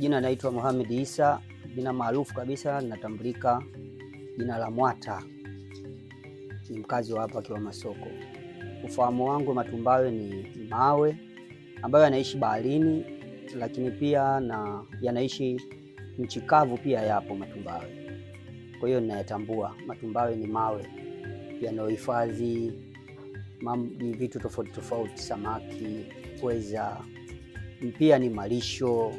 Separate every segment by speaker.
Speaker 1: majina naitwa Mohamed Isa, jina maarufu kabisa natambulika jina la Mwata. Ni mkazi wa hapa Kiwamasoko. Ufahamu wangu matumbawe ni mawe ambayo yanaishi baharini, lakini pia yanaishi nchi kavu pia yapo matumbawe. Kwa hiyo ninayatambua matumbawe ni mawe yanayohifadhi vitu tofauti tofauti, samaki, pweza, pia ni malisho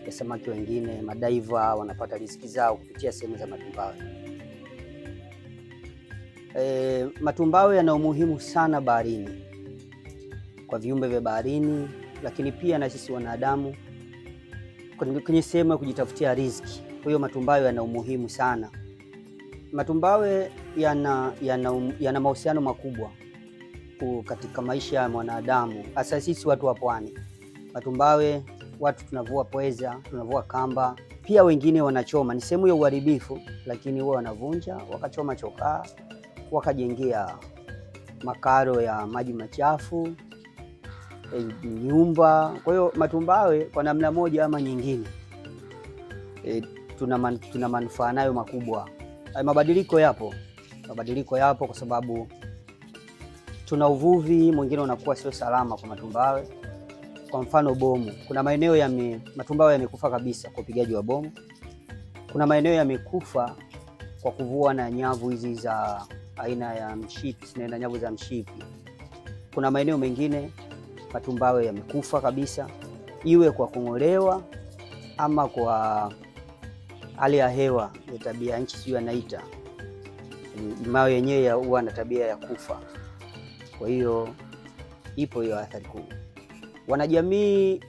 Speaker 1: ya samaki wengine. Madaiva wanapata riziki zao kupitia sehemu za matumbawe. Matumbawe yana umuhimu sana baharini, kwa viumbe vya baharini, lakini pia na sisi wanadamu kwenye sehemu ya kujitafutia riziki. Kwa hiyo matumbawe yana umuhimu sana. Matumbawe yana mahusiano makubwa katika maisha ya mwanadamu, hasa sisi watu wa pwani. Matumbawe watu tunavua pweza, tunavua kamba, pia wengine wanachoma. Ni sehemu ya uharibifu, lakini wao wanavunja, wakachoma chokaa, wakajengea makaro ya maji machafu, nyumba. Kwa hiyo matumbawe kwa namna moja ama nyingine tuna manufaa nayo makubwa. Mabadiliko yapo kwa sababu tuna uvuvi mwingine unakuwa sio salama kwa matumbawe. Kwa mfano bomu, kuna maeneo matumbawe yamekufa kabisa kwa upigaji wa bomu. Kuna maeneo yamekufa kwa kuvua na nyavu hizi za aina ya mshipi, na nyavu za mshipi. Kuna maeneo mengine matumbawe yamekufa kabisa, iwe kwa kung'olewa ama kwa hali ya hewa ya tabia nchi, sio anaita mawe yenyewe huwa na tabia ya kufa. Kwa hiyo ipo hiyo athari kubwa. Wanajamii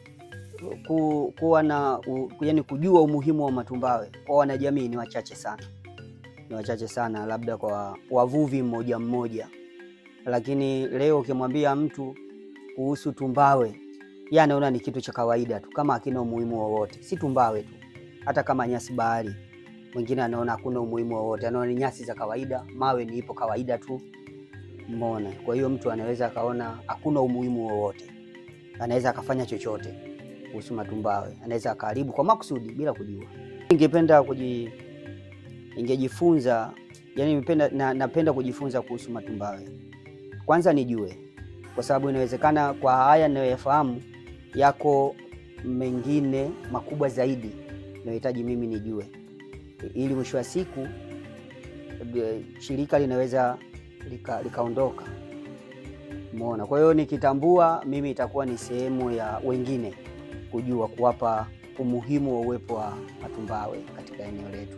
Speaker 1: yani kujua umuhimu wa matumbawe kwa wanajamii ni wachache sana, labda kwa wavuvi mmoja. Lakini leo ukimwambia mtu kuhusu tumbawe, yeye anaona ni kitu cha kawaida tu, kama hakina umuhimu wowote. Si tumbawe tu, hata kama nyasi bahari, mwingine anaona hakuna umuhimu wowote, anaona ni nyasi za kawaida, mawe ni ipo kawaida tu. Umeona? Kwa hiyo mtu anaweza akaona hakuna umuhimu wowote, anaweza akafanya chochote kuhusu matumbawe, anaweza akaharibu kwa makusudi bila kujua. Ningejifunza, yani napenda kujifunza kuhusu matumbawe. Kwanza nijue, kwa sababu inawezekana kwa haya ninayoyafahamu yako mengine makubwa zaidi ninayohitaji mimi nijue, ili mwisho wa siku shirika linaweza likaondoka. Umeona? Kwa hiyo nikitambua, mimi itakuwa ni sehemu ya wengine kujua, kuwapa umuhimu wa uwepo wa matumbawe katika eneo letu.